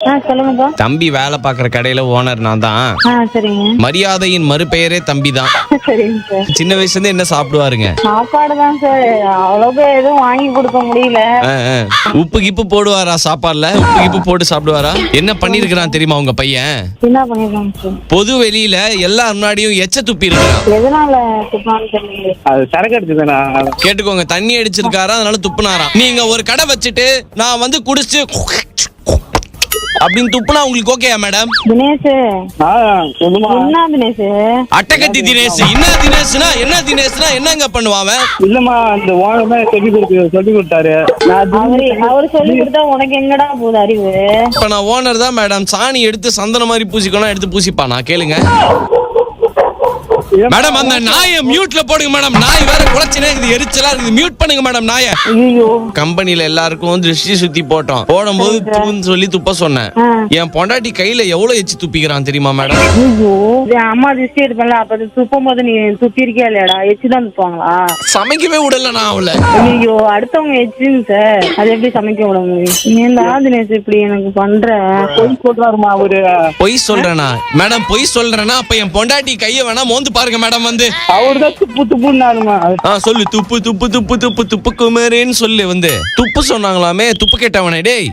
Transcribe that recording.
சொல்லுங்கப்பா. தம்பி வேலை பாக்குற கடையில ஓனர் நான் தான். சரிங்க. மரியாதையின் மறுபெயரே தம்பி தான். சரிங்க சார். சின்ன வயசுல இருந்து என்ன சாப்பிடுவாருங்க? சாப்பாடு தான் சார். அவ்வளவு எதுவும் வாங்கி கொடுக்க முடியல. உப்பு கிப்பு போடுவாரா சாப்பாடுல? உப்பு கிப்பு போட்டு சாப்பிடுவாரா? என்ன பண்ணிருக்கிறான் தெரியுமா உங்க பையன்? என்ன பண்ணிருக்காங்க சார்? பொது வெளியில எல்லா முன்னாடியும் எச்ச துப்பி இருக்கான். எதனால துப்பான்னு தெரியல. அது சரக்கு அடிச்சுதானா? கேட்டுக்கோங்க, தண்ணி அடிச்சிருக்காரா, அதனால துப்புனாராம். நீங்க ஒரு கடை வச்சுட்டு நான் வந்து குடிச்சு அப்படின்னு துப்புனா உங்களுக்கு ஓகேயா மேடம்? தினேஷ். சொல்லுமா. என்ன தினேஷ்? அட்டகத்தி தினேஷ். என்ன தினேஷ்னா என்னங்க பண்ணுவான்? இல்லம்மா, அந்த ஓனர் தான் சொல்லி கொடுத்தாரு. அவரு சொல்லி கொடுத்தா உனக்கு எங்கடா போகுது அறிவு? இப்ப நான் ஓனர் தான் மேடம். சாணி எடுத்து சந்தன மாதிரி பூசிக்கணும், எடுத்து பூசிப்பானா? கேளுங்க மேடம். அந்த நாயை மியூட்ல போடுங்க மேடம். நாய் வேற குறைச்சினே இருக்குது, எரிச்சலா இருக்குது. மியூட் பண்ணுங்க மேடம் நாயை. கம்பெனில எல்லாருக்கும் திருஷ்டி சுத்தி போட்டோம். போடும்போது தூன்னு சொல்லி துப்ப சொன்னேன். என் பொண்டாட்டி கையில எவ்வளவு எச்சு துப்பிக்கிறான் தெரியுமா மேடம்? அம்மா திருஷ்டி எடுப்பல, அப்ப துப்பும் போது நீ துப்பி இருக்கியா இல்லையாடா? எச்சு தான் துப்பாங்களா? சமைக்கவே விடல நான் அவளை. ஐயோ, அடுத்தவங்க எச்சுங்க சார், அது எப்படி சமைக்க விட முடியும்? ஏன்டா தினேஷ் இப்படி எனக்கு பண்ற? பொய் சொல்றாருமா அவரு. பொய் சொல்றேனா மேடம்? பொய் சொல்றேனா? அப்ப என் பொண்டாட்டி கைய வேணா மோந்து பாருங்க மேடம். வந்து அவருதான் துப்பு துப்புன்னாருமா. சொல்லு, துப்பு துப்பு துப்பு துப்பு துப்பு குமரேன்னு சொல்லு. வந்து துப்பு சொன்னாங்களாமே, துப்பு கேட்டவனே டேய்.